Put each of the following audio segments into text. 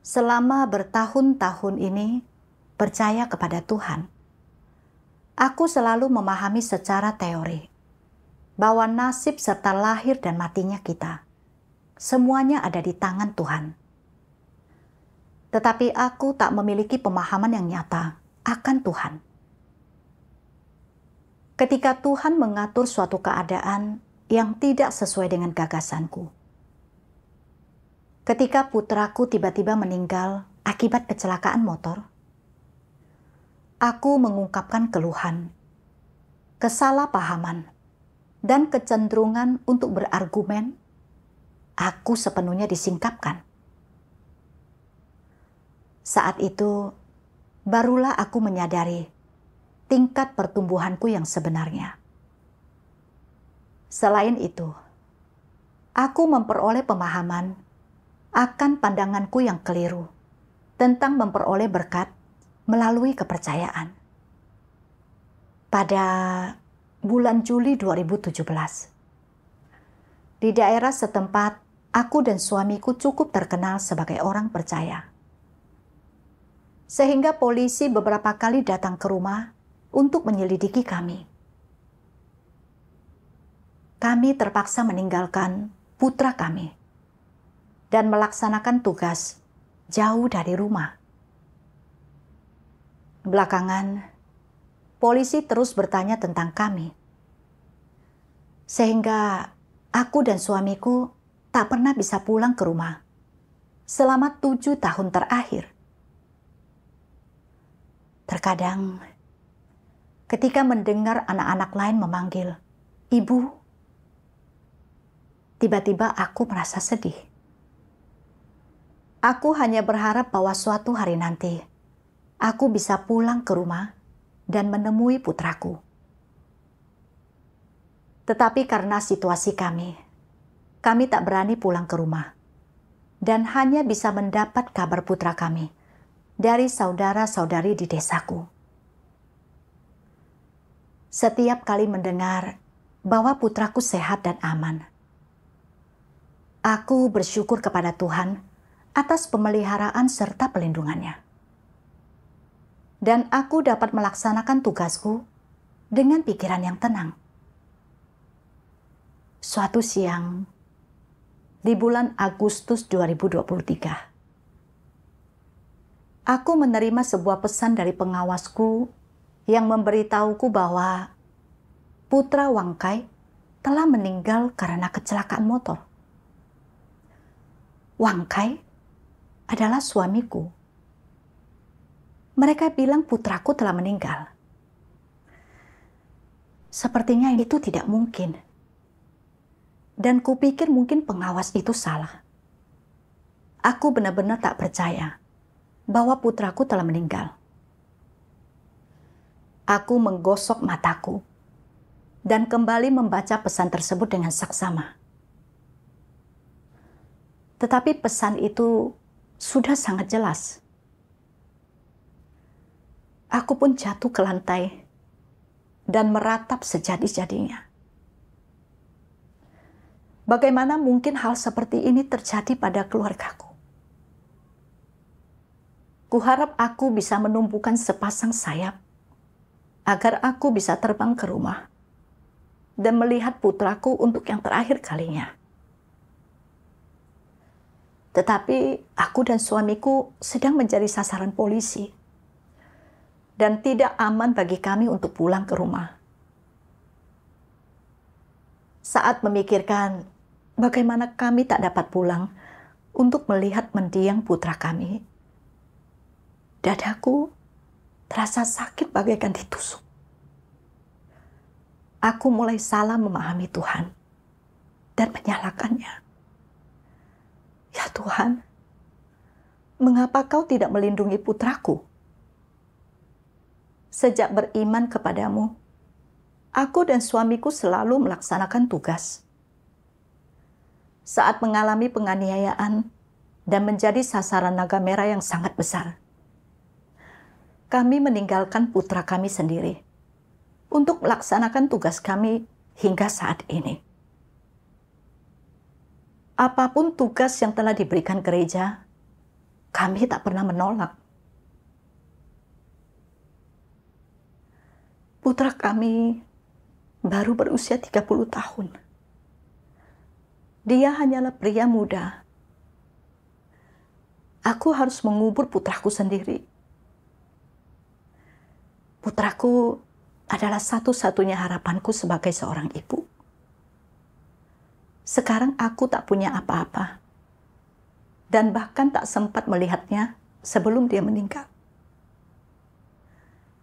Selama bertahun-tahun ini percaya kepada Tuhan, aku selalu memahami secara teori bahwa nasib serta lahir dan matinya kita semuanya ada di tangan Tuhan. Tetapi aku tak memiliki pemahaman yang nyata akan Tuhan. Ketika Tuhan mengatur suatu keadaan yang tidak sesuai dengan gagasanku, ketika putraku tiba-tiba meninggal akibat kecelakaan motor, aku mengungkapkan keluhan, kesalahpahaman, dan kecenderungan untuk berargumen. Aku sepenuhnya disingkapkan. Saat itu, barulah aku menyadari tingkat pertumbuhanku yang sebenarnya. Selain itu, aku memperoleh pemahaman akan pandanganku yang keliru tentang memperoleh berkat melalui kepercayaan. Pada bulan Juli 2017, di daerah setempat, aku dan suamiku cukup terkenal sebagai orang percaya. Sehingga polisi beberapa kali datang ke rumah untuk menyelidiki kami. Kami terpaksa meninggalkan putra kami dan melaksanakan tugas jauh dari rumah. Belakangan, polisi terus bertanya tentang kami, sehingga aku dan suamiku tak pernah bisa pulang ke rumah selama 7 tahun terakhir. Terkadang, ketika mendengar anak-anak lain memanggil, "Ibu," tiba-tiba aku merasa sedih. Aku hanya berharap bahwa suatu hari nanti, aku bisa pulang ke rumah dan menemui putraku. Tetapi karena situasi kami tak berani pulang ke rumah dan hanya bisa mendapat kabar putra kami dari saudara-saudari di desaku. Setiap kali mendengar bahwa putraku sehat dan aman, aku bersyukur kepada Tuhan atas pemeliharaan serta pelindungannya. Dan aku dapat melaksanakan tugasku dengan pikiran yang tenang. Suatu siang, di bulan Agustus 2023, aku menerima sebuah pesan dari pengawasku yang memberitahuku bahwa putra Wangkai telah meninggal karena kecelakaan motor. Wangkai adalah suamiku. Mereka bilang putraku telah meninggal. Sepertinya itu tidak mungkin. Dan kupikir mungkin pengawas itu salah. Aku benar-benar tak percaya bahwa putraku telah meninggal. Aku menggosok mataku dan kembali membaca pesan tersebut dengan saksama. Tetapi pesan itu sudah sangat jelas. Aku pun jatuh ke lantai dan meratap sejadi-jadinya. Bagaimana mungkin hal seperti ini terjadi pada keluargaku? Kuharap aku bisa menumbuhkan sepasang sayap agar aku bisa terbang ke rumah dan melihat putraku untuk yang terakhir kalinya. Tetapi aku dan suamiku sedang menjadi sasaran polisi dan tidak aman bagi kami untuk pulang ke rumah. Saat memikirkan bagaimana kami tak dapat pulang untuk melihat mendiang putra kami, dadaku terasa sakit bagaikan ditusuk. Aku mulai salah memahami Tuhan dan menyalahkannya. Ya Tuhan, mengapa Kau tidak melindungi putraku? Sejak beriman kepadamu, aku dan suamiku selalu melaksanakan tugas. Saat mengalami penganiayaan dan menjadi sasaran naga merah yang sangat besar, kami meninggalkan putra kami sendiri untuk melaksanakan tugas kami hingga saat ini. Apapun tugas yang telah diberikan gereja, kami tak pernah menolak. Putra kami baru berusia 30 tahun. Dia hanyalah pria muda. Aku harus mengubur putraku sendiri. Putraku adalah satu-satunya harapanku sebagai seorang ibu. Sekarang aku tak punya apa-apa. Dan bahkan tak sempat melihatnya sebelum dia meninggal.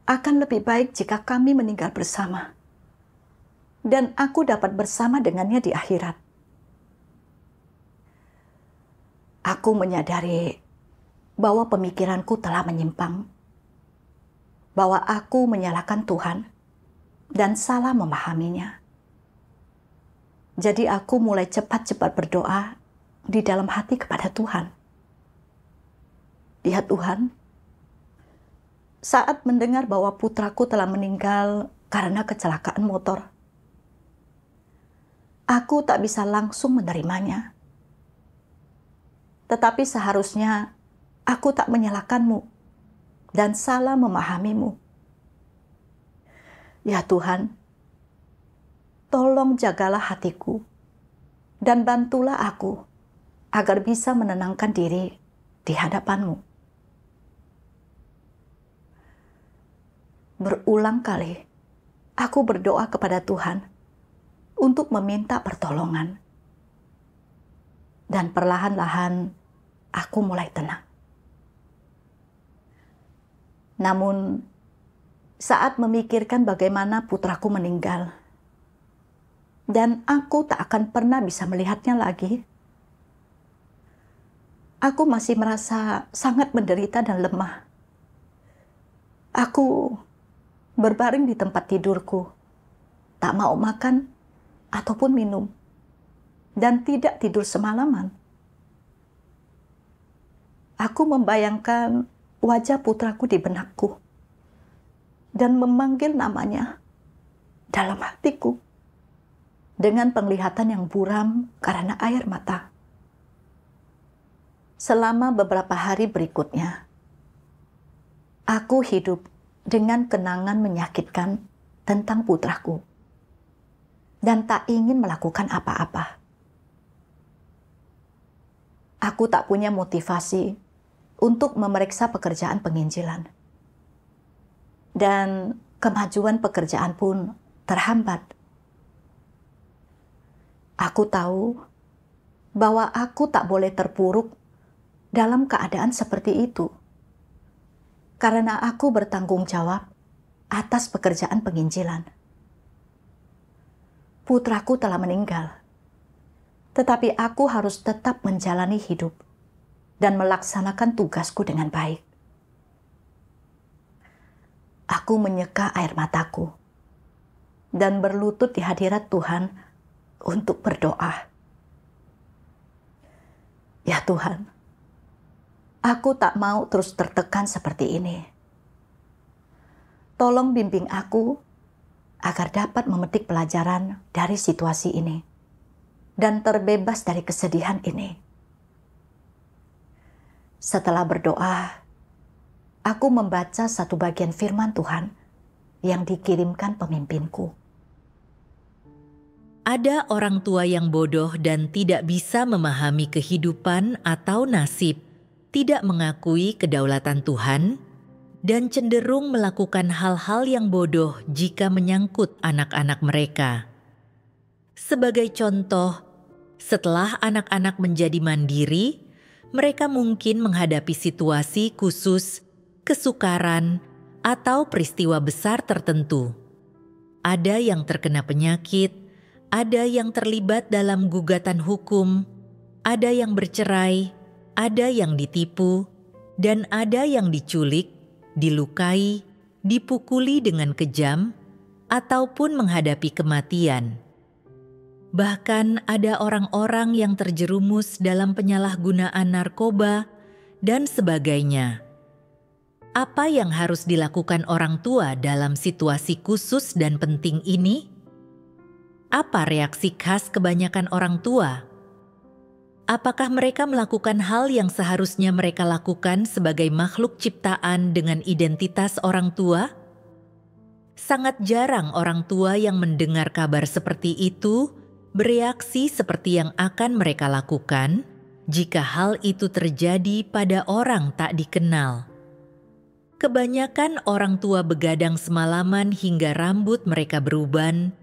Akan lebih baik jika kami meninggal bersama. Dan aku dapat bersama dengannya di akhirat. Aku menyadari bahwa pemikiranku telah menyimpang. Bahwa aku menyalahkan Tuhan dan salah memahaminya. Jadi aku mulai cepat-cepat berdoa di dalam hati kepada Tuhan. Ya Tuhan, saat mendengar bahwa putraku telah meninggal karena kecelakaan motor, aku tak bisa langsung menerimanya. Tetapi seharusnya aku tak menyalahkanmu dan salah memahamimu. Ya Tuhan, tolong jagalah hatiku dan bantulah aku agar bisa menenangkan diri di hadapan-Mu. Berulang kali aku berdoa kepada Tuhan untuk meminta pertolongan. Dan perlahan-lahan aku mulai tenang. Namun, saat memikirkan bagaimana putraku meninggal, dan aku tak akan pernah bisa melihatnya lagi, aku masih merasa sangat menderita dan lemah. Aku berbaring di tempat tidurku, tak mau makan ataupun minum, dan tidak tidur semalaman. Aku membayangkan wajah putraku di benakku dan memanggil namanya dalam hatiku dengan penglihatan yang buram karena air mata. Selama beberapa hari berikutnya, aku hidup dengan kenangan menyakitkan tentang putraku dan tak ingin melakukan apa-apa. Aku tak punya motivasi untuk memeriksa pekerjaan penginjilan. Dan kemajuan pekerjaan pun terhambat. Aku tahu bahwa aku tak boleh terpuruk dalam keadaan seperti itu. Karena aku bertanggung jawab atas pekerjaan penginjilan. Putraku telah meninggal. Tetapi aku harus tetap menjalani hidup dan melaksanakan tugasku dengan baik. Aku menyeka air mataku dan berlutut di hadirat Tuhan untuk berdoa. Ya Tuhan, aku tak mau terus tertekan seperti ini. Tolong bimbing aku agar dapat memetik pelajaran dari situasi ini dan terbebas dari kesedihan ini. Setelah berdoa, aku membaca satu bagian firman Tuhan yang dikirimkan pemimpinku. Ada orang tua yang bodoh dan tidak bisa memahami kehidupan atau nasib, tidak mengakui kedaulatan Tuhan, dan cenderung melakukan hal-hal yang bodoh jika menyangkut anak-anak mereka. Sebagai contoh, setelah anak-anak menjadi mandiri, mereka mungkin menghadapi situasi khusus, kesukaran, atau peristiwa besar tertentu. Ada yang terkena penyakit, ada yang terlibat dalam gugatan hukum, ada yang bercerai, ada yang ditipu, dan ada yang diculik, dilukai, dipukuli dengan kejam, ataupun menghadapi kematian. Bahkan ada orang-orang yang terjerumus dalam penyalahgunaan narkoba dan sebagainya. Apa yang harus dilakukan orang tua dalam situasi khusus dan penting ini? Apa reaksi khas kebanyakan orang tua? Apakah mereka melakukan hal yang seharusnya mereka lakukan sebagai makhluk ciptaan dengan identitas orang tua? Sangat jarang orang tua yang mendengar kabar seperti itu bereaksi seperti yang akan mereka lakukan jika hal itu terjadi pada orang tak dikenal. Kebanyakan orang tua begadang semalaman hingga rambut mereka beruban,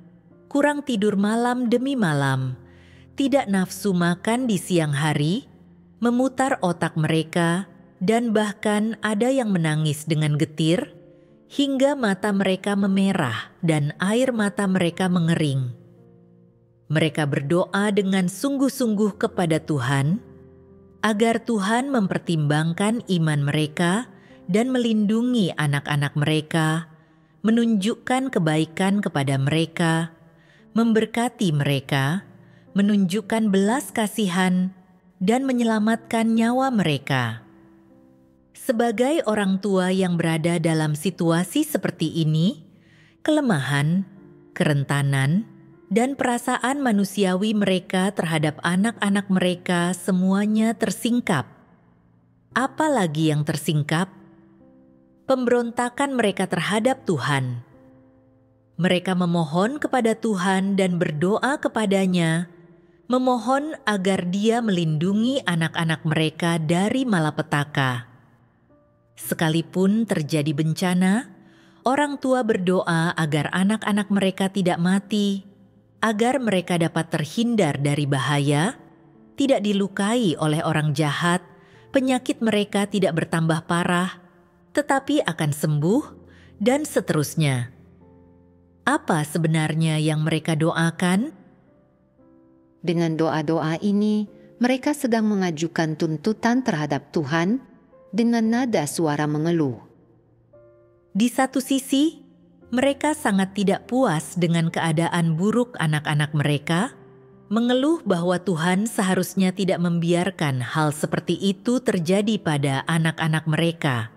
kurang tidur malam demi malam, tidak nafsu makan di siang hari, memutar otak mereka, dan bahkan ada yang menangis dengan getir, hingga mata mereka memerah dan air mata mereka mengering. Mereka berdoa dengan sungguh-sungguh kepada Tuhan, agar Tuhan mempertimbangkan iman mereka dan melindungi anak-anak mereka, menunjukkan kebaikan kepada mereka, memberkati mereka, menunjukkan belas kasihan, dan menyelamatkan nyawa mereka. Sebagai orang tua yang berada dalam situasi seperti ini, kelemahan, kerentanan, dan perasaan manusiawi mereka terhadap anak-anak mereka semuanya tersingkap. Apalagi yang tersingkap? Pemberontakan mereka terhadap Tuhan. Mereka memohon kepada Tuhan dan berdoa kepadanya, memohon agar Dia melindungi anak-anak mereka dari malapetaka. Sekalipun terjadi bencana, orang tua berdoa agar anak-anak mereka tidak mati, agar mereka dapat terhindar dari bahaya, tidak dilukai oleh orang jahat, penyakit mereka tidak bertambah parah, tetapi akan sembuh, dan seterusnya. Apa sebenarnya yang mereka doakan? Dengan doa-doa ini, mereka sedang mengajukan tuntutan terhadap Tuhan dengan nada suara mengeluh. Di satu sisi, mereka sangat tidak puas dengan keadaan buruk anak-anak mereka, mengeluh bahwa Tuhan seharusnya tidak membiarkan hal seperti itu terjadi pada anak-anak mereka.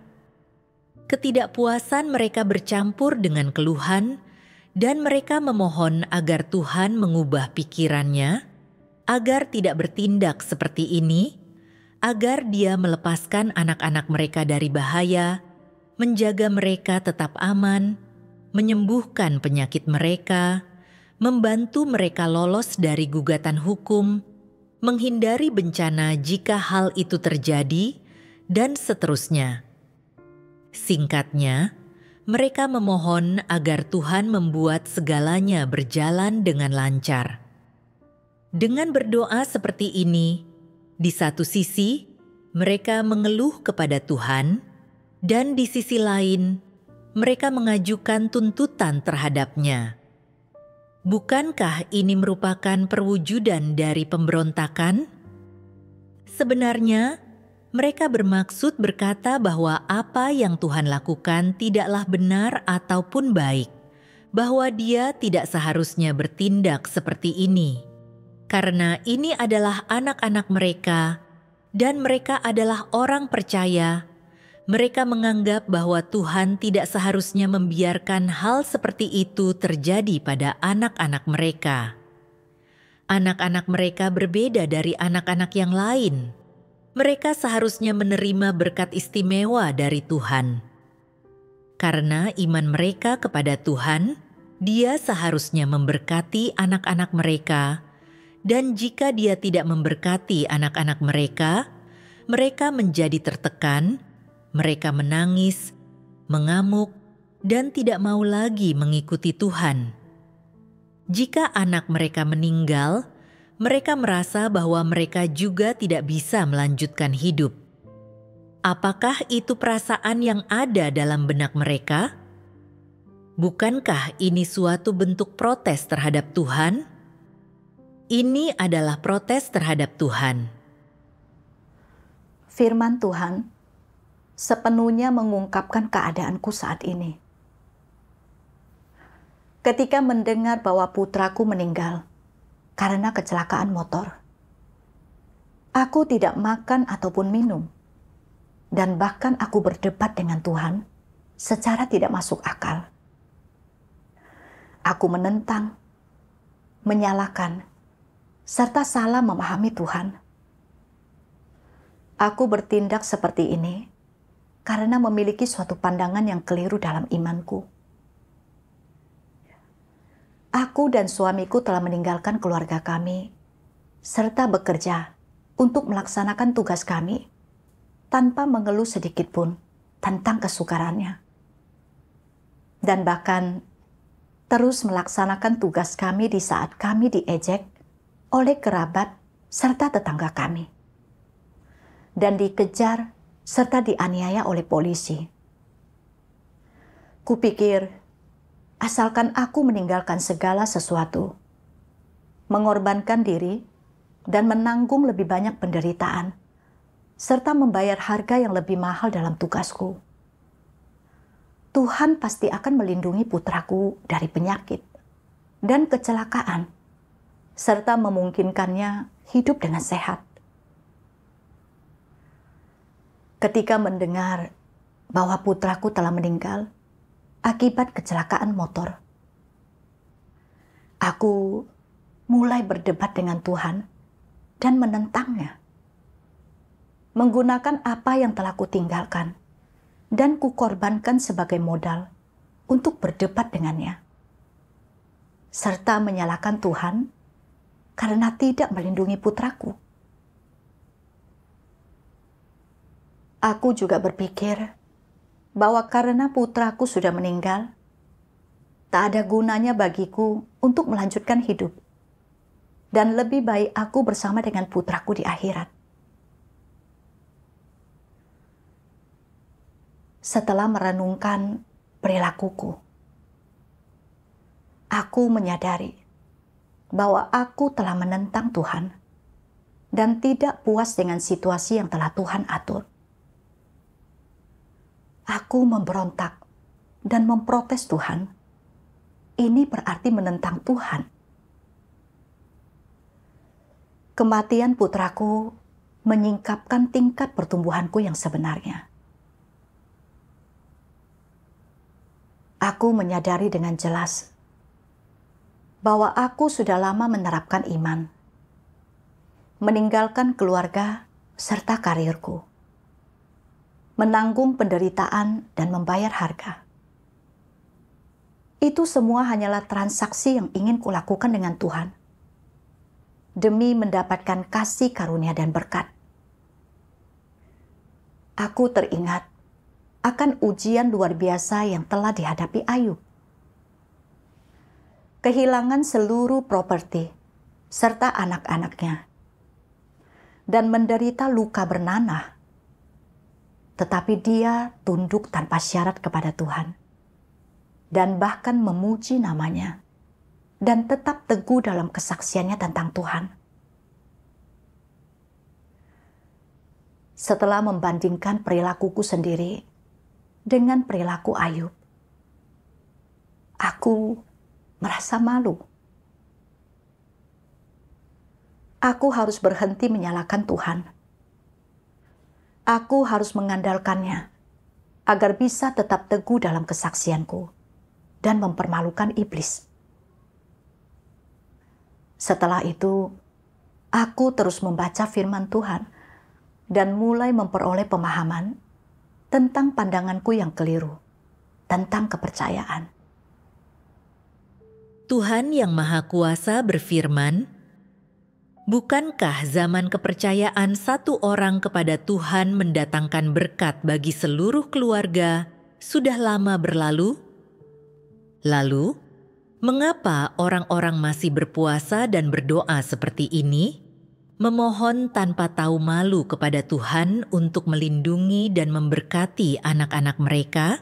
Ketidakpuasan mereka bercampur dengan keluhan, dan mereka memohon agar Tuhan mengubah pikirannya, agar tidak bertindak seperti ini, agar Dia melepaskan anak-anak mereka dari bahaya, menjaga mereka tetap aman, menyembuhkan penyakit mereka, membantu mereka lolos dari gugatan hukum, menghindari bencana jika hal itu terjadi, dan seterusnya. Singkatnya, mereka memohon agar Tuhan membuat segalanya berjalan dengan lancar. Dengan berdoa seperti ini, di satu sisi mereka mengeluh kepada Tuhan, dan di sisi lain mereka mengajukan tuntutan terhadapnya. Bukankah ini merupakan perwujudan dari pemberontakan? Sebenarnya, mereka bermaksud berkata bahwa apa yang Tuhan lakukan tidaklah benar ataupun baik, bahwa Dia tidak seharusnya bertindak seperti ini. Karena ini adalah anak-anak mereka, dan mereka adalah orang percaya, mereka menganggap bahwa Tuhan tidak seharusnya membiarkan hal seperti itu terjadi pada anak-anak mereka. Anak-anak mereka berbeda dari anak-anak yang lain. Mereka seharusnya menerima berkat istimewa dari Tuhan. Karena iman mereka kepada Tuhan, Dia seharusnya memberkati anak-anak mereka, dan jika Dia tidak memberkati anak-anak mereka, mereka menjadi tertekan, mereka menangis, mengamuk, dan tidak mau lagi mengikuti Tuhan. Jika anak mereka meninggal, mereka merasa bahwa mereka juga tidak bisa melanjutkan hidup. Apakah itu perasaan yang ada dalam benak mereka? Bukankah ini suatu bentuk protes terhadap Tuhan? Ini adalah protes terhadap Tuhan. Firman Tuhan sepenuhnya mengungkapkan keadaanku saat ini. Ketika mendengar bahwa putraku meninggal karena kecelakaan motor, aku tidak makan ataupun minum, dan bahkan aku berdebat dengan Tuhan secara tidak masuk akal. Aku menentang, menyalahkan, serta salah memahami Tuhan Aku bertindak seperti ini karena memiliki suatu pandangan yang keliru dalam imanku. Aku dan suamiku telah meninggalkan keluarga kami, serta bekerja untuk melaksanakan tugas kami tanpa mengeluh sedikit pun tentang kesukarannya. Dan bahkan terus melaksanakan tugas kami di saat kami diejek oleh kerabat serta tetangga kami. Dan dikejar serta dianiaya oleh polisi. Kupikir, asalkan aku meninggalkan segala sesuatu, mengorbankan diri, dan menanggung lebih banyak penderitaan, serta membayar harga yang lebih mahal dalam tugasku, Tuhan pasti akan melindungi putraku dari penyakit dan kecelakaan, serta memungkinkannya hidup dengan sehat. Ketika mendengar bahwa putraku telah meninggal akibat kecelakaan motor, aku mulai berdebat dengan Tuhan dan menentangnya. Menggunakan apa yang telah kutinggalkan dan kukorbankan sebagai modal untuk berdebat dengannya. Serta menyalahkan Tuhan karena tidak melindungi putraku. Aku juga berpikir bahwa karena putraku sudah meninggal, tak ada gunanya bagiku untuk melanjutkan hidup. Dan lebih baik aku bersama dengan putraku di akhirat. Setelah merenungkan perilakuku, aku menyadari bahwa aku telah menentang Tuhan dan tidak puas dengan situasi yang telah Tuhan atur. Aku memberontak dan memprotes Tuhan. Ini berarti menentang Tuhan. Kematian putraku menyingkapkan tingkat pertumbuhanku yang sebenarnya. Aku menyadari dengan jelas bahwa aku sudah lama menerapkan iman, meninggalkan keluarga serta karirku, menanggung penderitaan dan membayar harga. Itu semua hanyalah transaksi yang ingin kulakukan dengan Tuhan, demi mendapatkan kasih karunia dan berkat. Aku teringat akan ujian luar biasa yang telah dihadapi Ayub. Kehilangan seluruh properti serta anak-anaknya, dan menderita luka bernanah. Tetapi dia tunduk tanpa syarat kepada Tuhan, dan bahkan memuji namanya, dan tetap teguh dalam kesaksiannya tentang Tuhan. Setelah membandingkan perilakuku sendiri dengan perilaku Ayub, aku merasa malu. Aku harus berhenti menyalahkan Tuhan. Aku harus mengandalkannya agar bisa tetap teguh dalam kesaksianku dan mempermalukan iblis. Setelah itu, aku terus membaca firman Tuhan dan mulai memperoleh pemahaman tentang pandanganku yang keliru tentang kepercayaan. Tuhan yang Maha Kuasa berfirman, "Bukankah zaman kepercayaan satu orang kepada Tuhan mendatangkan berkat bagi seluruh keluarga sudah lama berlalu? Lalu, mengapa orang-orang masih berpuasa dan berdoa seperti ini, memohon tanpa tahu malu kepada Tuhan untuk melindungi dan memberkati anak-anak mereka?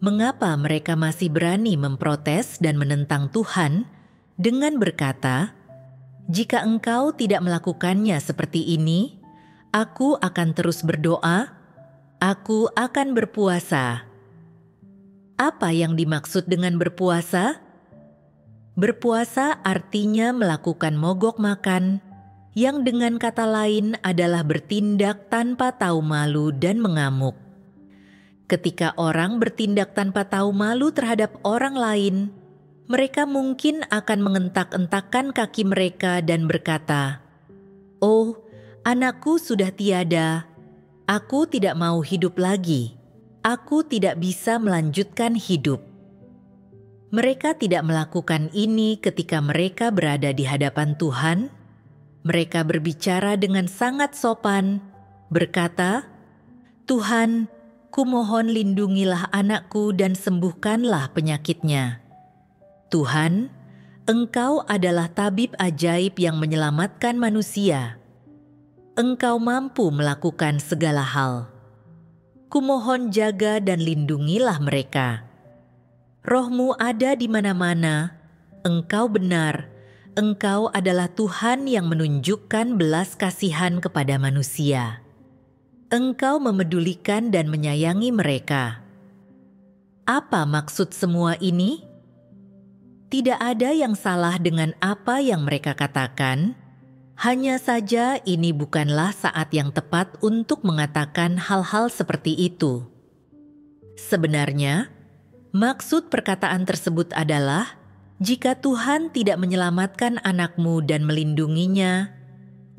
Mengapa mereka masih berani memprotes dan menentang Tuhan dengan berkata, 'Jika engkau tidak melakukannya seperti ini, aku akan terus berdoa, aku akan berpuasa.'" Apa yang dimaksud dengan berpuasa? Berpuasa artinya melakukan mogok makan, yang dengan kata lain adalah bertindak tanpa tahu malu dan mengamuk. Ketika orang bertindak tanpa tahu malu terhadap orang lain, mereka mungkin akan mengentak-entakkan kaki mereka dan berkata, "Oh, Anakku sudah tiada, aku tidak mau hidup lagi, aku tidak bisa melanjutkan hidup. Mereka tidak melakukan ini ketika mereka berada di hadapan Tuhan. Mereka berbicara dengan sangat sopan, berkata, "Tuhan, kumohon lindungilah anakku dan sembuhkanlah penyakitnya. Tuhan, Engkau adalah tabib ajaib yang menyelamatkan manusia. Engkau mampu melakukan segala hal. Kumohon jaga dan lindungilah mereka. Roh-Mu ada di mana-mana. Engkau benar. Engkau adalah Tuhan yang menunjukkan belas kasihan kepada manusia. Engkau memedulikan dan menyayangi mereka." Apa maksud semua ini? Tidak ada yang salah dengan apa yang mereka katakan. Hanya saja ini bukanlah saat yang tepat untuk mengatakan hal-hal seperti itu. Sebenarnya, maksud perkataan tersebut adalah, jika Tuhan tidak menyelamatkan anakmu dan melindunginya,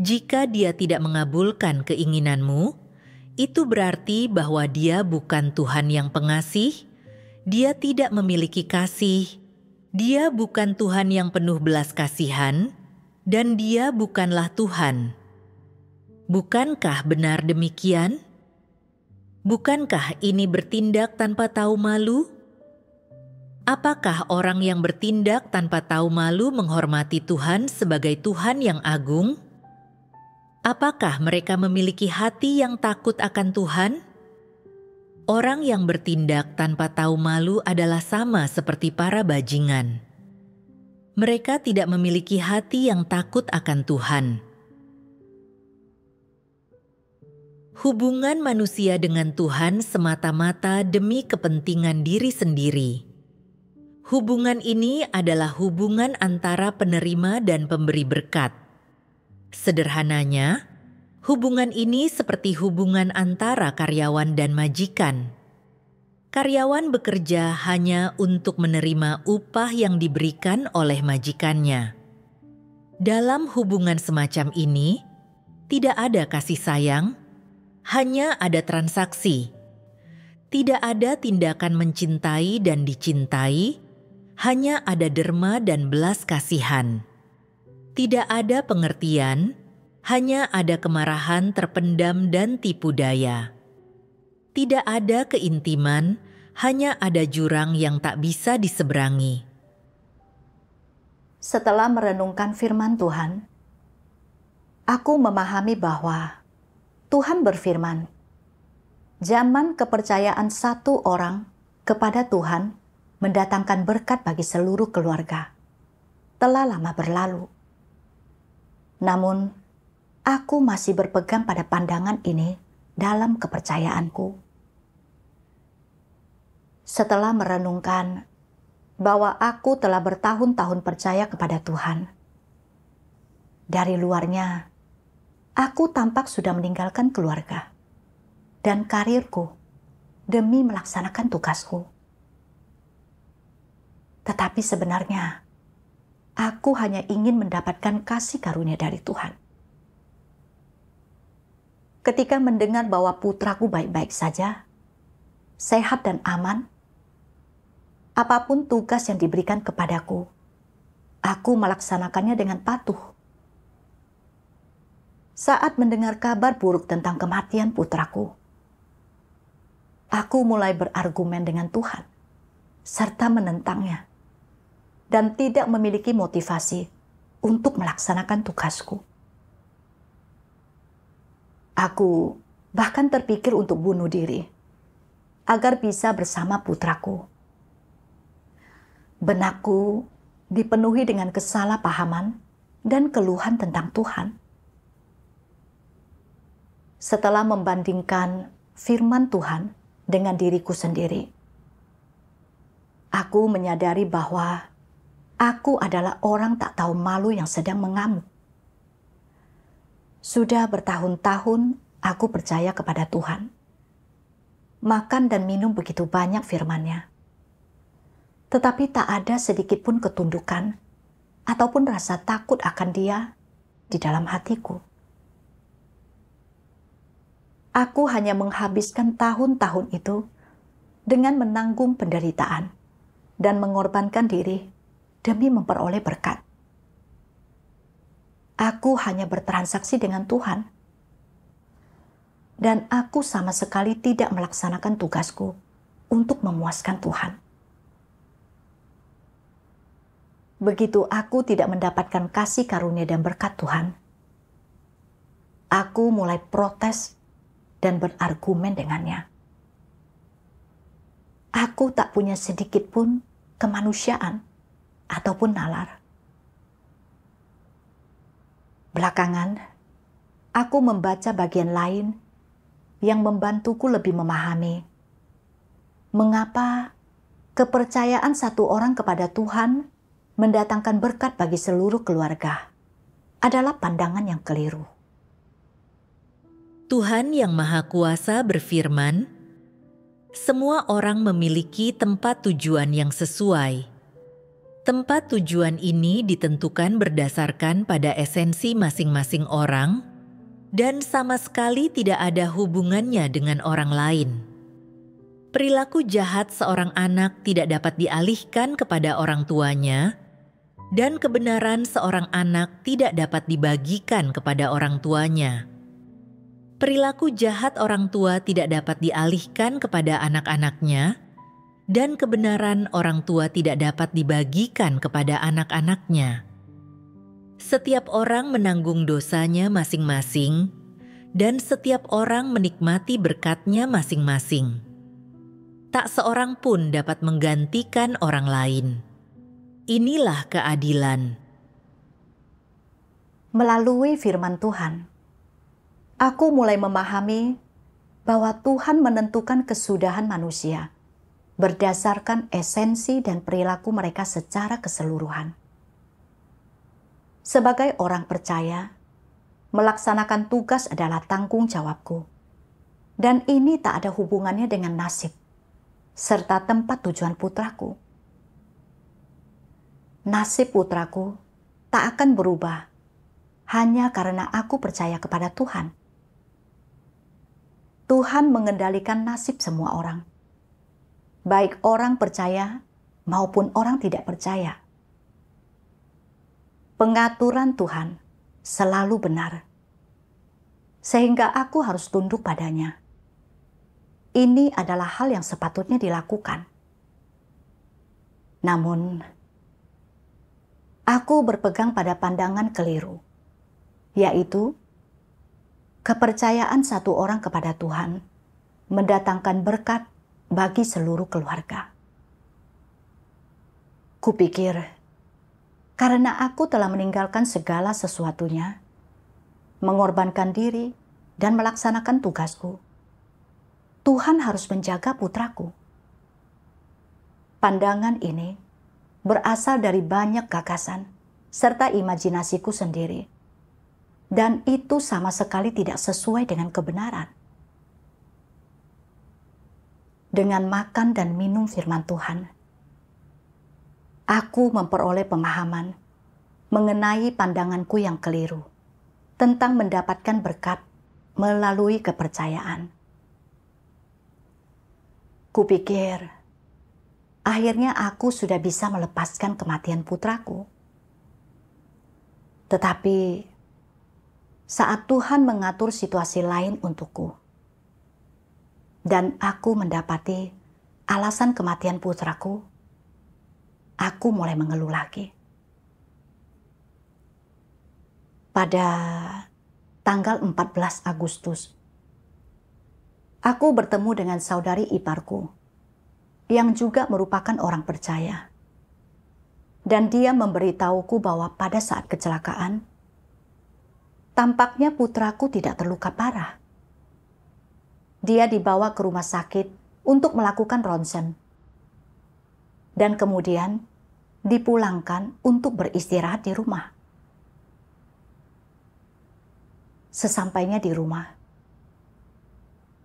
jika Dia tidak mengabulkan keinginanmu, itu berarti bahwa Dia bukan Tuhan yang pengasih, Dia tidak memiliki kasih, Dia bukan Tuhan yang penuh belas kasihan, dan Dia bukanlah Tuhan. Bukankah benar demikian? Bukankah ini bertindak tanpa tahu malu? Apakah orang yang bertindak tanpa tahu malu menghormati Tuhan sebagai Tuhan yang agung? Apakah mereka memiliki hati yang takut akan Tuhan? Orang yang bertindak tanpa tahu malu adalah sama seperti para bajingan. Mereka tidak memiliki hati yang takut akan Tuhan. Hubungan manusia dengan Tuhan semata-mata demi kepentingan diri sendiri. Hubungan ini adalah hubungan antara penerima dan pemberi berkat. Sederhananya, hubungan ini seperti hubungan antara karyawan dan majikan. Karyawan bekerja hanya untuk menerima upah yang diberikan oleh majikannya. Dalam hubungan semacam ini, tidak ada kasih sayang, hanya ada transaksi. Tidak ada tindakan mencintai dan dicintai, hanya ada derma dan belas kasihan. Tidak ada pengertian, hanya ada kemarahan terpendam dan tipu daya. Tidak ada keintiman, hanya ada jurang yang tak bisa diseberangi. Setelah merenungkan firman Tuhan, aku memahami bahwa Tuhan berfirman, zaman kepercayaan satu orang kepada Tuhan mendatangkan berkat bagi seluruh keluarga telah lama berlalu. Namun, aku masih berpegang pada pandangan ini dalam kepercayaanku. Setelah merenungkan bahwa aku telah bertahun-tahun percaya kepada Tuhan, dari luarnya, aku tampak sudah meninggalkan keluarga dan karirku demi melaksanakan tugasku. Tetapi sebenarnya, aku hanya ingin mendapatkan kasih karunia dari Tuhan. Ketika mendengar bahwa putraku baik-baik saja, sehat dan aman, apapun tugas yang diberikan kepadaku, aku melaksanakannya dengan patuh. Saat mendengar kabar buruk tentang kematian putraku, aku mulai berargumen dengan Tuhan, serta menentangnya, dan tidak memiliki motivasi untuk melaksanakan tugasku. Aku bahkan terpikir untuk bunuh diri, agar bisa bersama putraku. Benakku dipenuhi dengan kesalahpahaman dan keluhan tentang Tuhan. Setelah membandingkan firman Tuhan dengan diriku sendiri, aku menyadari bahwa aku adalah orang tak tahu malu yang sedang mengamuk. Sudah bertahun-tahun aku percaya kepada Tuhan. Makan dan minum begitu banyak firman-Nya. Tetapi tak ada sedikit pun ketundukan ataupun rasa takut akan Dia di dalam hatiku. Aku hanya menghabiskan tahun-tahun itu dengan menanggung penderitaan dan mengorbankan diri demi memperoleh berkat. Aku hanya bertransaksi dengan Tuhan, dan aku sama sekali tidak melaksanakan tugasku untuk memuaskan Tuhan. Begitu aku tidak mendapatkan kasih karunia dan berkat Tuhan, aku mulai protes dan berargumen dengannya. Aku tak punya sedikit pun kemanusiaan ataupun nalar. Belakangan, aku membaca bagian lain yang membantuku lebih memahami mengapa kepercayaan satu orang kepada Tuhan mendatangkan berkat bagi seluruh keluarga adalah pandangan yang keliru. Tuhan yang Maha Kuasa berfirman, "Semua orang memiliki tempat tujuan yang sesuai. Tempat tujuan ini ditentukan berdasarkan pada esensi masing-masing orang dan sama sekali tidak ada hubungannya dengan orang lain. Perilaku jahat seorang anak tidak dapat dialihkan kepada orang tuanya, dan kebenaran seorang anak tidak dapat dibagikan kepada orang tuanya. Perilaku jahat orang tua tidak dapat dialihkan kepada anak-anaknya, dan kebenaran orang tua tidak dapat dibagikan kepada anak-anaknya. Setiap orang menanggung dosanya masing-masing, dan setiap orang menikmati berkatnya masing-masing. Tak seorang pun dapat menggantikan orang lain. Inilah keadilan." Melalui firman Tuhan, aku mulai memahami bahwa Tuhan menentukan kesudahan manusia berdasarkan esensi dan perilaku mereka secara keseluruhan. Sebagai orang percaya, melaksanakan tugas adalah tanggung jawabku, dan ini tak ada hubungannya dengan nasib serta tempat tujuan putraku. Nasib putraku tak akan berubah hanya karena aku percaya kepada Tuhan. Tuhan mengendalikan nasib semua orang, baik orang percaya maupun orang tidak percaya. Pengaturan Tuhan selalu benar, sehingga aku harus tunduk padanya. Ini adalah hal yang sepatutnya dilakukan. Namun, aku berpegang pada pandangan keliru, yaitu kepercayaan satu orang kepada Tuhan mendatangkan berkat bagi seluruh keluarga. Kupikir, karena aku telah meninggalkan segala sesuatunya, mengorbankan diri dan melaksanakan tugasku, Tuhan harus menjaga putraku. Pandangan ini berasal dari banyak gagasan serta imajinasiku sendiri, dan itu sama sekali tidak sesuai dengan kebenaran. Dengan makan dan minum firman Tuhan, aku memperoleh pemahaman mengenai pandanganku yang keliru tentang mendapatkan berkat melalui kepercayaan. Kupikir, akhirnya aku sudah bisa melepaskan kematian putraku. Tetapi, saat Tuhan mengatur situasi lain untukku, dan aku mendapati alasan kematian putraku, aku mulai mengeluh lagi. Pada tanggal 14 Agustus, aku bertemu dengan saudari iparku yang juga merupakan orang percaya. Dan dia memberitahuku bahwa pada saat kecelakaan, tampaknya putraku tidak terluka parah. Dia dibawa ke rumah sakit untuk melakukan ronsen. Dan kemudian dipulangkan untuk beristirahat di rumah. Sesampainya di rumah,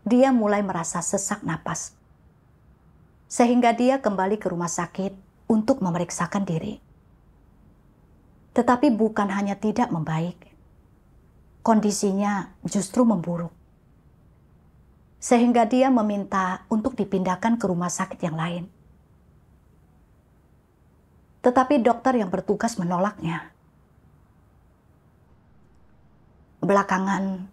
dia mulai merasa sesak napas, sehingga dia kembali ke rumah sakit untuk memeriksakan diri. Tetapi bukan hanya tidak membaik, kondisinya justru memburuk. sehingga dia meminta untuk dipindahkan ke rumah sakit yang lain. Tetapi dokter yang bertugas menolaknya. Belakangan,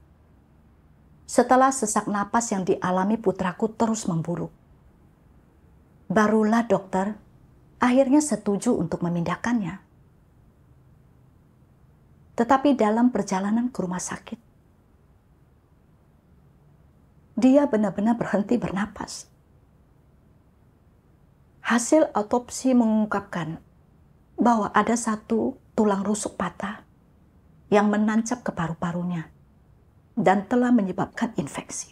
setelah sesak napas yang dialami putraku terus memburuk, barulah dokter akhirnya setuju untuk memindahkannya. Tetapi dalam perjalanan ke rumah sakit, dia benar-benar berhenti bernapas. Hasil autopsi mengungkapkan bahwa ada satu tulang rusuk patah yang menancap ke paru-parunya dan telah menyebabkan infeksi.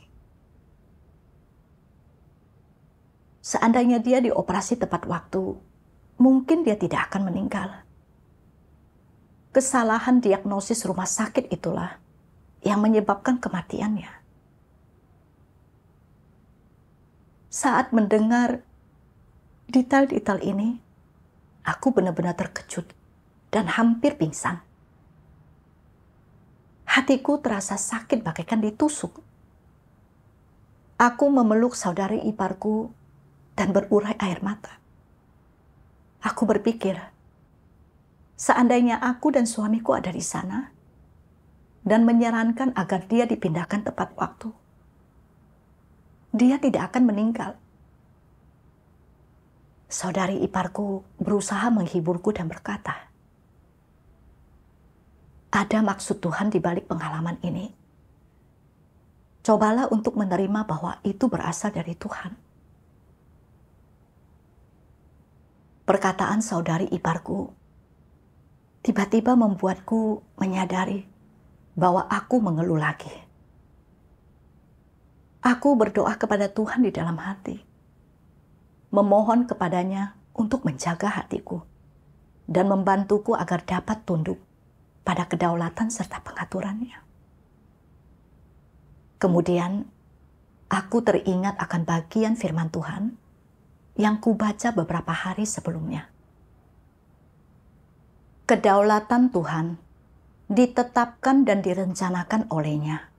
Seandainya dia dioperasi tepat waktu, mungkin dia tidak akan meninggal. Kesalahan diagnosis rumah sakit itulah yang menyebabkan kematiannya. Saat mendengar detail-detail ini, aku benar-benar terkejut dan hampir pingsan. Hatiku terasa sakit bagaikan ditusuk. Aku memeluk saudari iparku dan berurai air mata. Aku berpikir, seandainya aku dan suamiku ada di sana dan menyarankan agar dia dipindahkan tepat waktu, dia tidak akan meninggal. Saudari iparku berusaha menghiburku dan berkata, ada maksud Tuhan di balik pengalaman ini. Cobalah untuk menerima bahwa itu berasal dari Tuhan. Perkataan saudari iparku tiba-tiba membuatku menyadari bahwa aku mengeluh lagi. Aku berdoa kepada Tuhan di dalam hati, memohon kepadanya untuk menjaga hatiku dan membantuku agar dapat tunduk pada kedaulatan serta pengaturannya. Kemudian, aku teringat akan bagian firman Tuhan yang kubaca beberapa hari sebelumnya. Kedaulatan Tuhan ditetapkan dan direncanakan olehnya.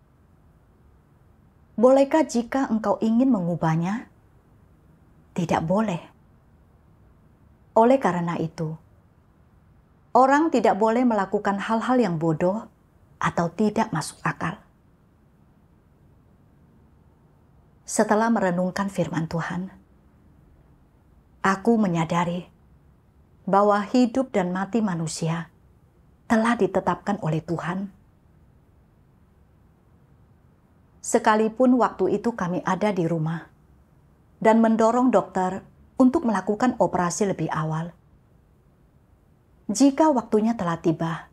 Bolehkah jika engkau ingin mengubahnya? Tidak boleh. Oleh karena itu, orang tidak boleh melakukan hal-hal yang bodoh atau tidak masuk akal. Setelah merenungkan firman Tuhan, aku menyadari bahwa hidup dan mati manusia telah ditetapkan oleh Tuhan. Sekalipun waktu itu kami ada di rumah dan mendorong dokter untuk melakukan operasi lebih awal, jika waktunya telah tiba,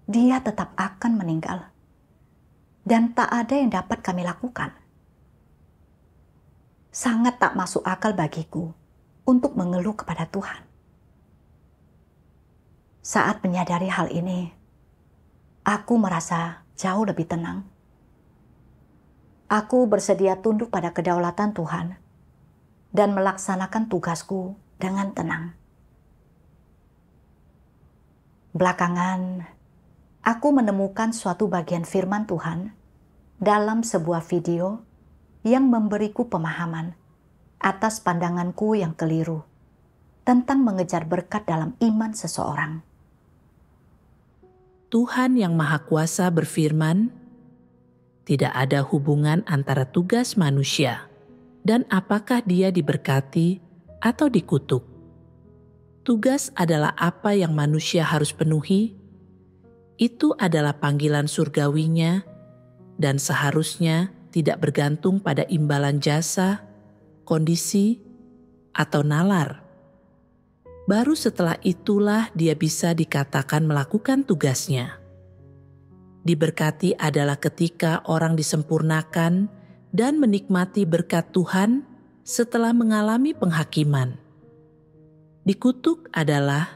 dia tetap akan meninggal dan tak ada yang dapat kami lakukan. Sangat tak masuk akal bagiku untuk mengeluh kepada Tuhan. Saat menyadari hal ini, aku merasa jauh lebih tenang. Aku bersedia tunduk pada kedaulatan Tuhan dan melaksanakan tugasku dengan tenang. Belakangan, aku menemukan suatu bagian firman Tuhan dalam sebuah video yang memberiku pemahaman atas pandanganku yang keliru tentang mengejar berkat dalam iman seseorang. Tuhan yang Maha Kuasa berfirman, tidak ada hubungan antara tugas manusia dan apakah dia diberkati atau dikutuk. Tugas adalah apa yang manusia harus penuhi. Itu adalah panggilan surgawinya dan seharusnya tidak bergantung pada imbalan jasa, kondisi, atau nalar. Baru setelah itulah dia bisa dikatakan melakukan tugasnya. Diberkati adalah ketika orang disempurnakan dan menikmati berkat Tuhan setelah mengalami penghakiman. Dikutuk adalah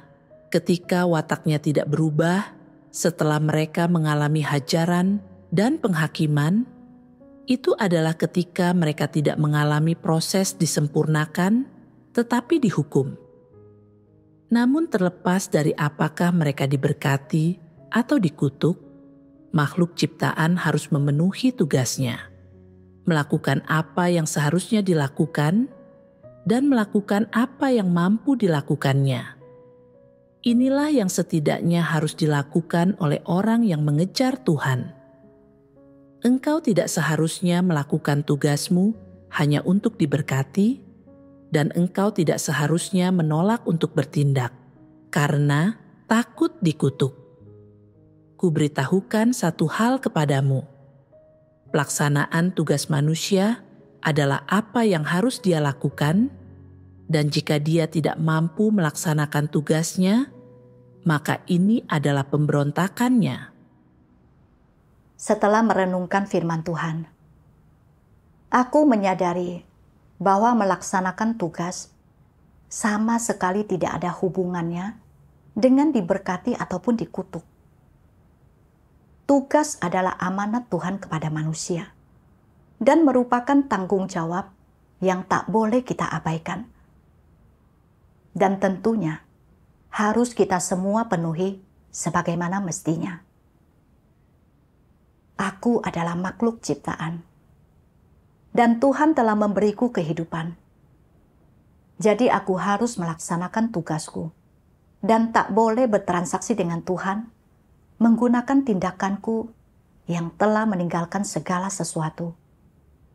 ketika wataknya tidak berubah setelah mereka mengalami hajaran dan penghakiman. Itu adalah ketika mereka tidak mengalami proses disempurnakan, tetapi dihukum. Namun terlepas dari apakah mereka diberkati atau dikutuk, makhluk ciptaan harus memenuhi tugasnya. melakukan apa yang seharusnya dilakukan, dan melakukan apa yang mampu dilakukannya. Inilah yang setidaknya harus dilakukan oleh orang yang mengejar Tuhan. Engkau tidak seharusnya melakukan tugasmu hanya untuk diberkati, dan engkau tidak seharusnya menolak untuk bertindak, karena takut dikutuk. Kuberitahukan satu hal kepadamu. Pelaksanaan tugas manusia adalah apa yang harus dia lakukan, dan jika dia tidak mampu melaksanakan tugasnya, maka ini adalah pemberontakannya. Setelah merenungkan firman Tuhan, aku menyadari bahwa melaksanakan tugas sama sekali tidak ada hubungannya dengan diberkati ataupun dikutuk. Tugas adalah amanat Tuhan kepada manusia dan merupakan tanggung jawab yang tak boleh kita abaikan. Dan tentunya harus kita semua penuhi sebagaimana mestinya. Aku adalah makhluk ciptaan, dan Tuhan telah memberiku kehidupan. Jadi aku harus melaksanakan tugasku, dan tak boleh bertransaksi dengan Tuhan menggunakan tindakanku yang telah meninggalkan segala sesuatu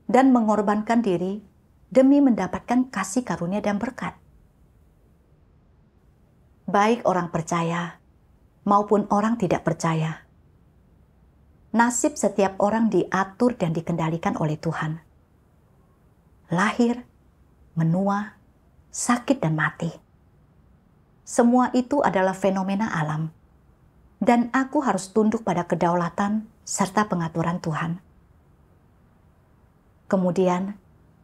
dan mengorbankan diri demi mendapatkan kasih karunia dan berkat. Baik orang percaya maupun orang tidak percaya, nasib setiap orang diatur dan dikendalikan oleh Tuhan. Lahir, menua, sakit dan mati. Semua itu adalah fenomena alam. Dan aku harus tunduk pada kedaulatan serta pengaturan Tuhan. Kemudian,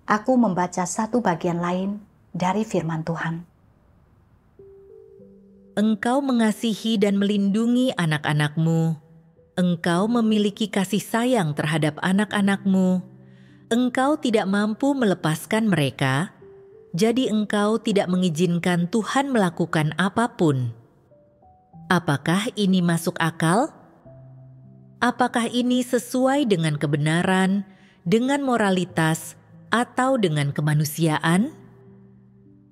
aku membaca satu bagian lain dari firman Tuhan. Engkau mengasihi dan melindungi anak-anak-Mu. Engkau memiliki kasih sayang terhadap anak-anak-Mu. Engkau tidak mampu melepaskan mereka, jadi engkau tidak mengizinkan Tuhan melakukan apapun. Apakah ini masuk akal? Apakah ini sesuai dengan kebenaran, dengan moralitas, atau dengan kemanusiaan?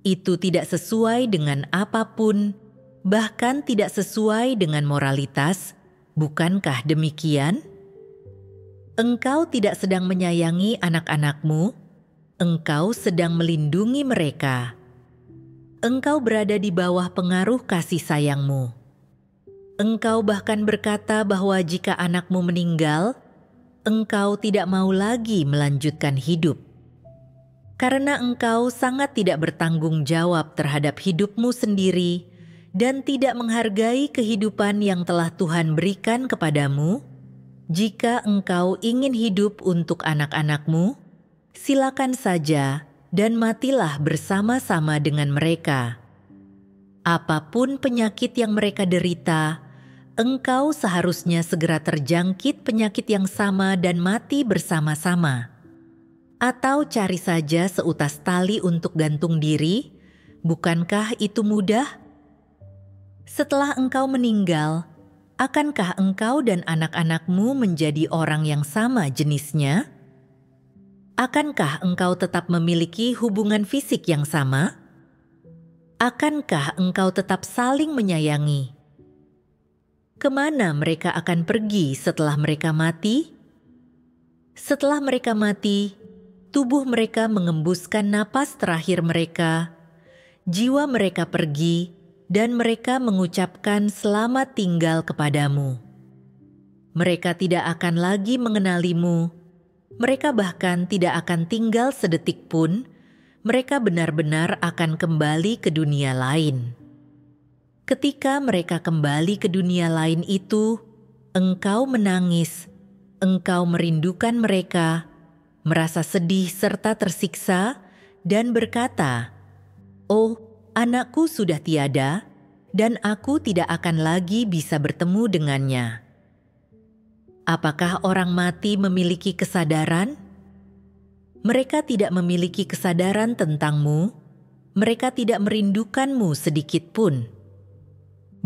Itu tidak sesuai dengan apapun, bahkan tidak sesuai dengan moralitas. Bukankah demikian? Engkau tidak sedang menyayangi anak-anak-Mu, engkau sedang melindungi mereka. Engkau berada di bawah pengaruh kasih sayang-Mu. Engkau bahkan berkata bahwa jika anak-Mu meninggal, engkau tidak mau lagi melanjutkan hidup. Karena engkau sangat tidak bertanggung jawab terhadap hidup-Mu sendiri dan tidak menghargai kehidupan yang telah Tuhan berikan kepadamu, jika engkau ingin hidup untuk anak-anak-Mu, silakan saja dan matilah bersama-sama dengan mereka. Apapun penyakit yang mereka derita, engkau seharusnya segera terjangkit penyakit yang sama dan mati bersama-sama. Atau cari saja seutas tali untuk gantung diri, bukankah itu mudah? Setelah engkau meninggal, akankah engkau dan anak-anak-Mu menjadi orang yang sama jenisnya? Akankah engkau tetap memiliki hubungan fisik yang sama? Akankah engkau tetap saling menyayangi? Kemana mereka akan pergi setelah mereka mati? Setelah mereka mati, tubuh mereka mengembuskan napas terakhir mereka, jiwa mereka pergi, dan mereka mengucapkan selamat tinggal kepadamu. Mereka tidak akan lagi mengenalimu, mereka bahkan tidak akan tinggal sedetik pun. Mereka benar-benar akan kembali ke dunia lain. Ketika mereka kembali ke dunia lain itu, engkau menangis, engkau merindukan mereka, merasa sedih serta tersiksa, dan berkata, "Oh, anakku sudah tiada, dan aku tidak akan lagi bisa bertemu dengannya." Apakah orang mati memiliki kesadaran? Mereka tidak memiliki kesadaran tentangmu, mereka tidak merindukanmu sedikit pun.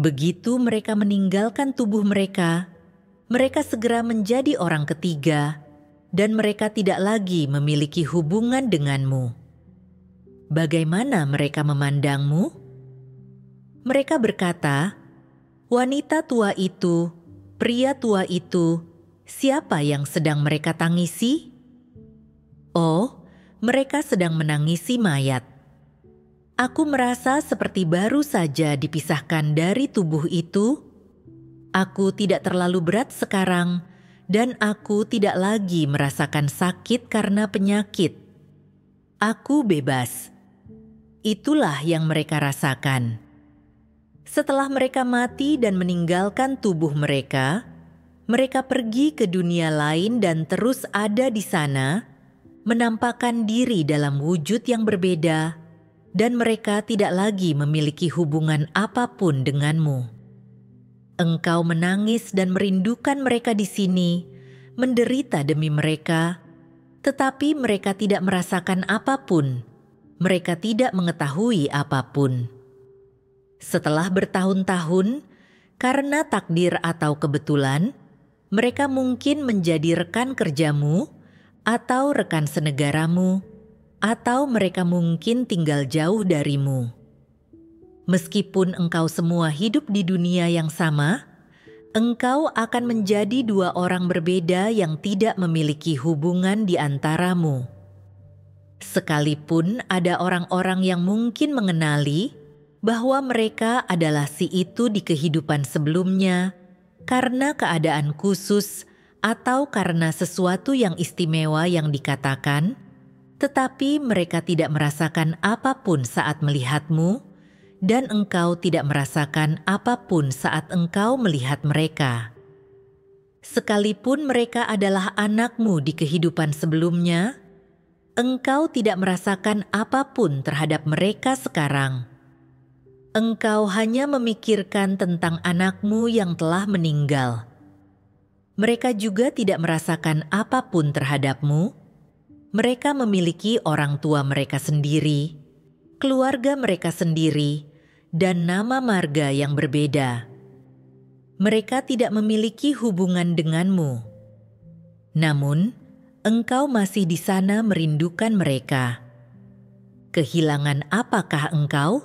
Begitu mereka meninggalkan tubuh mereka, mereka segera menjadi orang ketiga, dan mereka tidak lagi memiliki hubungan denganmu. Bagaimana mereka memandangmu? Mereka berkata, "Wanita tua itu, pria tua itu, siapa yang sedang mereka tangisi?" Oh, mereka sedang menangisi mayat. Aku merasa seperti baru saja dipisahkan dari tubuh itu. Aku tidak terlalu berat sekarang, dan aku tidak lagi merasakan sakit karena penyakit. Aku bebas. Itulah yang mereka rasakan. Setelah mereka mati dan meninggalkan tubuh mereka, mereka pergi ke dunia lain dan terus ada di sana, menampakkan diri dalam wujud yang berbeda, dan mereka tidak lagi memiliki hubungan apapun denganmu. Engkau menangis dan merindukan mereka di sini, menderita demi mereka, tetapi mereka tidak merasakan apapun. Mereka tidak mengetahui apapun. Setelah bertahun-tahun, karena takdir atau kebetulan, mereka mungkin menjadi rekan kerjamu atau rekan senegaramu, atau mereka mungkin tinggal jauh darimu. Meskipun engkau semua hidup di dunia yang sama, engkau akan menjadi dua orang berbeda yang tidak memiliki hubungan di antaramu. Sekalipun ada orang-orang yang mungkin mengenali bahwa mereka adalah si itu di kehidupan sebelumnya, karena keadaan khusus atau karena sesuatu yang istimewa yang dikatakan, tetapi mereka tidak merasakan apapun saat melihatmu, dan engkau tidak merasakan apapun saat engkau melihat mereka. Sekalipun mereka adalah anakmu di kehidupan sebelumnya, engkau tidak merasakan apapun terhadap mereka sekarang. Engkau hanya memikirkan tentang anakmu yang telah meninggal. Mereka juga tidak merasakan apapun terhadapmu. Mereka memiliki orang tua mereka sendiri, keluarga mereka sendiri, dan nama marga yang berbeda. Mereka tidak memiliki hubungan denganmu. Namun, engkau masih di sana merindukan mereka. Kehilangan apakah engkau?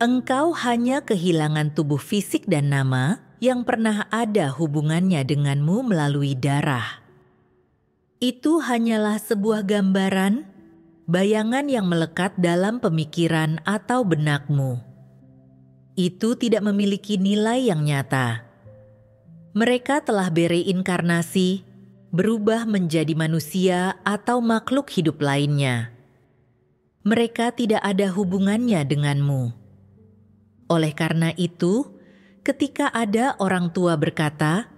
Engkau hanya kehilangan tubuh fisik dan nama yang pernah ada hubungannya denganmu melalui darah. Itu hanyalah sebuah gambaran, bayangan yang melekat dalam pemikiran atau benakmu. Itu tidak memiliki nilai yang nyata. Mereka telah bereinkarnasi, berubah menjadi manusia atau makhluk hidup lainnya. Mereka tidak ada hubungannya denganmu. Oleh karena itu, ketika ada orang tua berkata,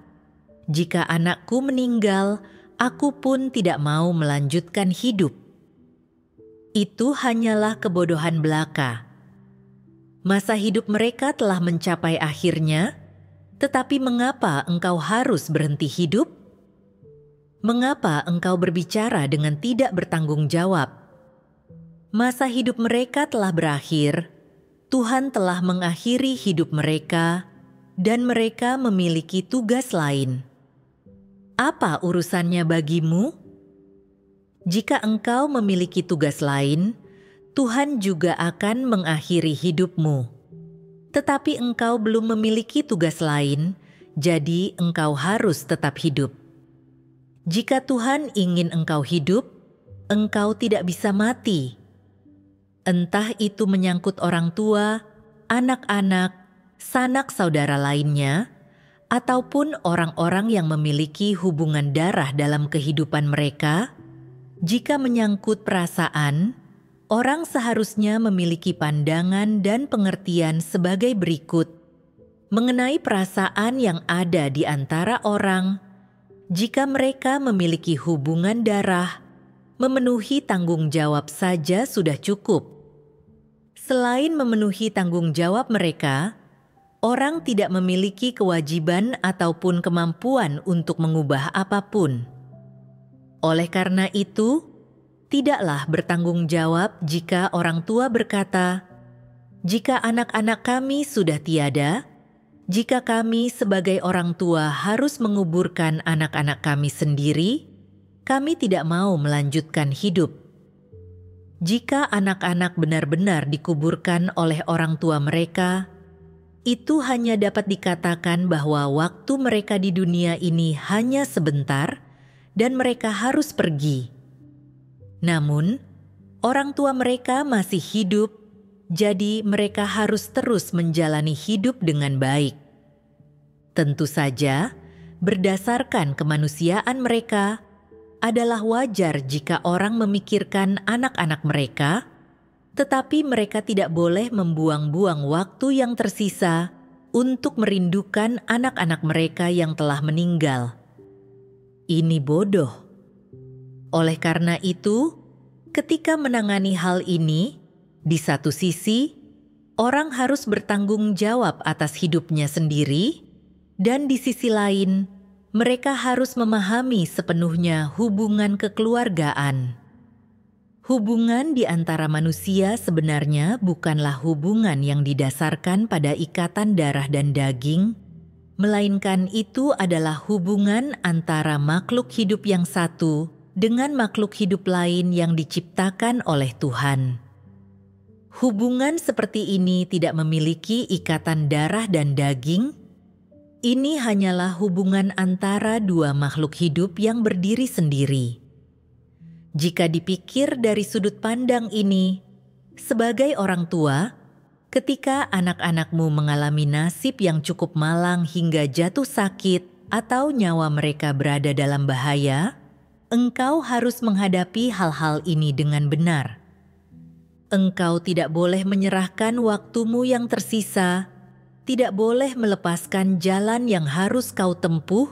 "Jika anakku meninggal, aku pun tidak mau melanjutkan hidup," itu hanyalah kebodohan belaka. Masa hidup mereka telah mencapai akhirnya, tetapi mengapa engkau harus berhenti hidup? Mengapa engkau berbicara dengan tidak bertanggung jawab? Masa hidup mereka telah berakhir, Tuhan telah mengakhiri hidup mereka, dan mereka memiliki tugas lain. Apa urusannya bagimu? Jika engkau memiliki tugas lain, Tuhan juga akan mengakhiri hidupmu. Tetapi engkau belum memiliki tugas lain, jadi engkau harus tetap hidup. Jika Tuhan ingin engkau hidup, engkau tidak bisa mati. Entah itu menyangkut orang tua, anak-anak, sanak saudara lainnya, ataupun orang-orang yang memiliki hubungan darah dalam kehidupan mereka. Jika menyangkut perasaan, orang seharusnya memiliki pandangan dan pengertian sebagai berikut mengenai perasaan yang ada di antara orang. Jika mereka memiliki hubungan darah, memenuhi tanggung jawab saja sudah cukup. Selain memenuhi tanggung jawab mereka, orang tidak memiliki kewajiban ataupun kemampuan untuk mengubah apapun. Oleh karena itu, tidaklah bertanggung jawab jika orang tua berkata, "Jika anak-anak kami sudah tiada, jika kami sebagai orang tua harus menguburkan anak-anak kami sendiri, kami tidak mau melanjutkan hidup. Jika anak-anak benar-benar dikuburkan oleh orang tua mereka, itu hanya dapat dikatakan bahwa waktu mereka di dunia ini hanya sebentar dan mereka harus pergi. Namun, orang tua mereka masih hidup, jadi mereka harus terus menjalani hidup dengan baik. Tentu saja, berdasarkan kemanusiaan mereka, adalah wajar jika orang memikirkan anak-anak mereka, tetapi mereka tidak boleh membuang-buang waktu yang tersisa untuk merindukan anak-anak mereka yang telah meninggal. Ini bodoh. Oleh karena itu, ketika menangani hal ini, di satu sisi, orang harus bertanggung jawab atas hidupnya sendiri, dan di sisi lain, mereka harus memahami sepenuhnya hubungan kekeluargaan. Hubungan di antara manusia sebenarnya bukanlah hubungan yang didasarkan pada ikatan darah dan daging, melainkan itu adalah hubungan antara makhluk hidup yang satu dengan makhluk hidup lain yang diciptakan oleh Tuhan. Hubungan seperti ini tidak memiliki ikatan darah dan daging. Ini hanyalah hubungan antara dua makhluk hidup yang berdiri sendiri. Jika dipikir dari sudut pandang ini, sebagai orang tua, ketika anak-anakmu mengalami nasib yang cukup malang hingga jatuh sakit atau nyawa mereka berada dalam bahaya, engkau harus menghadapi hal-hal ini dengan benar. Engkau tidak boleh menyerahkan waktumu yang tersisa, tidak boleh melepaskan jalan yang harus kau tempuh,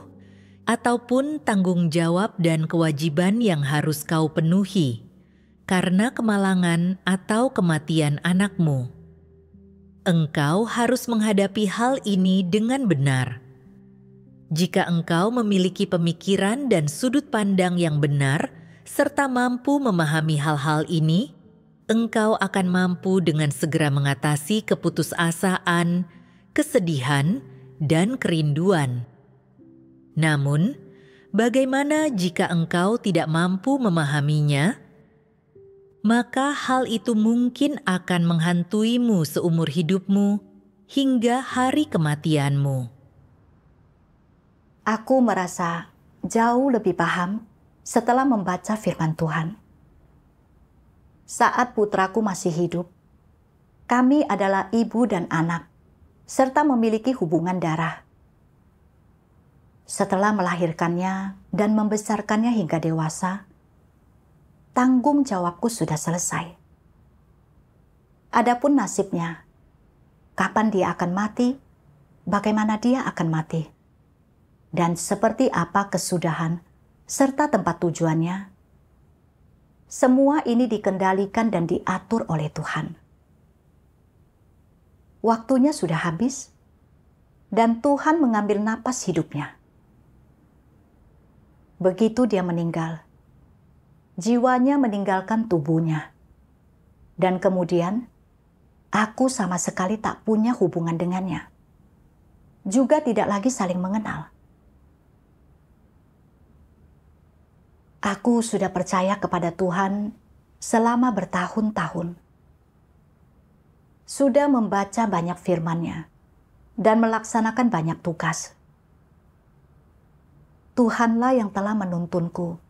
ataupun tanggung jawab dan kewajiban yang harus kau penuhi, karena kemalangan atau kematian anakmu. Engkau harus menghadapi hal ini dengan benar. Jika engkau memiliki pemikiran dan sudut pandang yang benar, serta mampu memahami hal-hal ini, engkau akan mampu dengan segera mengatasi keputusasaan, kesedihan, dan kerinduan. Namun, bagaimana jika engkau tidak mampu memahaminya? Maka hal itu mungkin akan menghantuimu seumur hidupmu hingga hari kematianmu. Aku merasa jauh lebih paham setelah membaca firman Tuhan. Saat putraku masih hidup, kami adalah ibu dan anak, serta memiliki hubungan darah. Setelah melahirkannya dan membesarkannya hingga dewasa, tanggung jawabku sudah selesai. Adapun nasibnya, kapan dia akan mati, bagaimana dia akan mati, dan seperti apa kesudahan serta tempat tujuannya, semua ini dikendalikan dan diatur oleh Tuhan. Waktunya sudah habis, dan Tuhan mengambil napas hidupnya. Begitu dia meninggal, jiwanya meninggalkan tubuhnya. Dan kemudian, aku sama sekali tak punya hubungan dengannya. Juga tidak lagi saling mengenal. Aku sudah percaya kepada Tuhan selama bertahun-tahun. Sudah membaca banyak firman-Nya dan melaksanakan banyak tugas. Tuhanlah yang telah menuntunku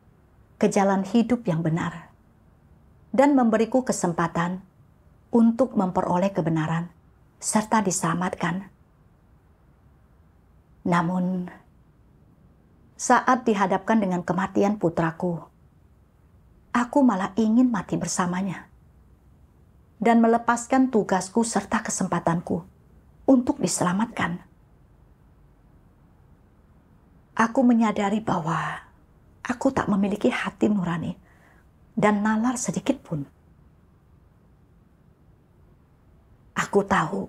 ke jalan hidup yang benar dan memberiku kesempatan untuk memperoleh kebenaran serta diselamatkan. Namun, saat dihadapkan dengan kematian putraku, aku malah ingin mati bersamanya dan melepaskan tugasku serta kesempatanku untuk diselamatkan. Aku menyadari bahwa aku tak memiliki hati nurani dan nalar sedikit pun. Aku tahu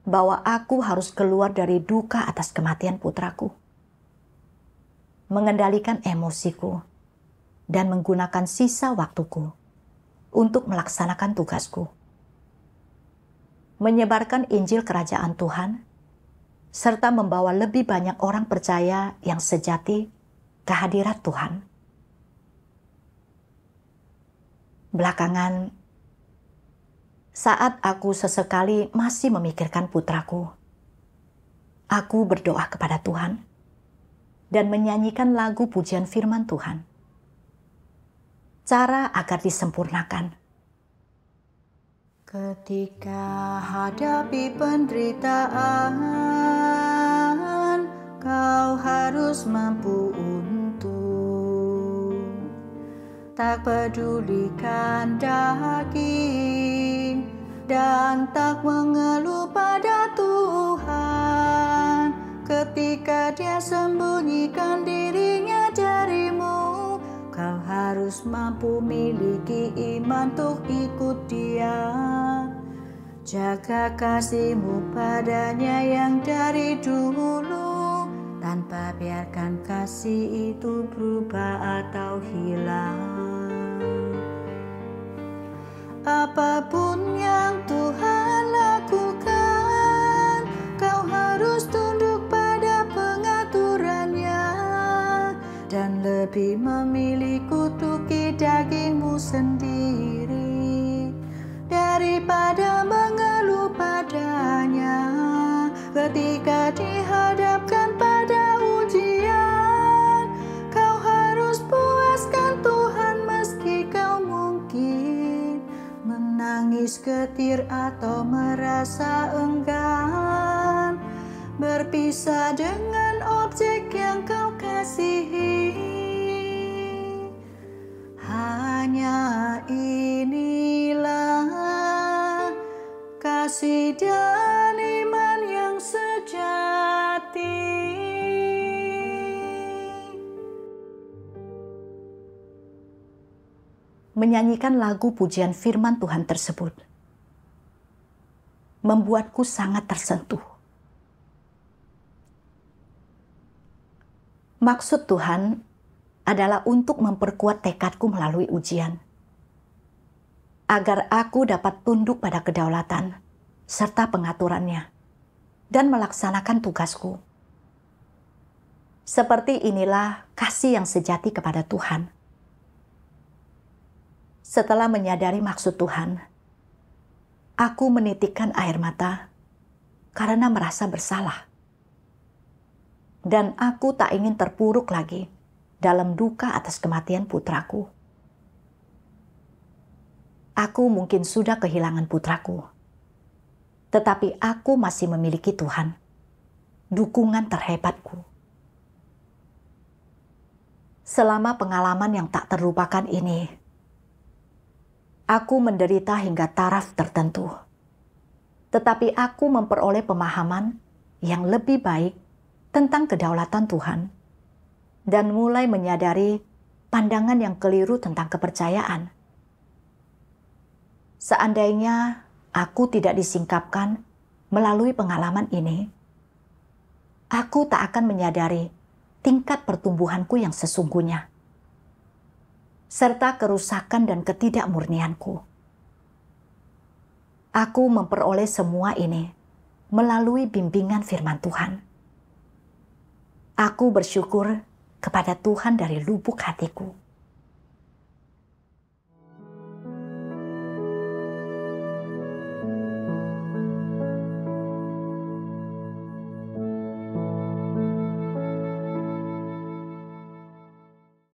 bahwa aku harus keluar dari duka atas kematian putraku, mengendalikan emosiku, dan menggunakan sisa waktuku untuk melaksanakan tugasku. Menyebarkan Injil Kerajaan Tuhan, serta membawa lebih banyak orang percaya yang sejati ke hadirat Tuhan. Belakangan, saat aku sesekali masih memikirkan putraku, aku berdoa kepada Tuhan dan menyanyikan lagu pujian firman Tuhan. Cara agar disempurnakan. Ketika hadapi penderitaan, kau harus mampu untuk tak pedulikan daging dan tak mengeluh pada Tuhan. Ketika Dia sembunyikan dirinya darimu, kau harus mampu miliki iman untuk ikut Dia. Jaga kasih-Mu padanya yang dari dulu, tanpa biarkan kasih itu berubah atau hilang. Apapun yang Tuhan lakukan, kau harus tunduk pada pengaturannya dan lebih memilih kutuki dagingmu sendiri daripada mengeluh padanya ketika dihadapkan pada ujian. Kau harus puaskan Tuhan meski kau mungkin menangis getir atau merasa enggan berpisah dengan objek yang kau kasihi. Hanya inilah kasih dan iman yang sejati. Menyanyikan lagu pujian firman Tuhan tersebut membuatku sangat tersentuh. Maksud Tuhan adalah untuk memperkuat tekadku melalui ujian, agar aku dapat tunduk pada kedaulatan serta pengaturannya dan melaksanakan tugasku. Seperti inilah kasih yang sejati kepada Tuhan. Setelah menyadari maksud Tuhan, aku menitikkan air mata karena merasa bersalah. Dan aku tak ingin terpuruk lagi dalam duka atas kematian putraku. Aku mungkin sudah kehilangan putraku, tetapi aku masih memiliki Tuhan, dukungan terhebatku. Selama pengalaman yang tak terlupakan ini, aku menderita hingga taraf tertentu, tetapi aku memperoleh pemahaman yang lebih baik tentang kedaulatan Tuhan dan mulai menyadari pandangan yang keliru tentang kepercayaan. Seandainya aku tidak disingkapkan melalui pengalaman ini, aku tak akan menyadari tingkat pertumbuhanku yang sesungguhnya, serta kerusakan dan ketidakmurnianku. Aku memperoleh semua ini melalui bimbingan firman Tuhan. Aku bersyukur kepada Tuhan dari lubuk hatiku.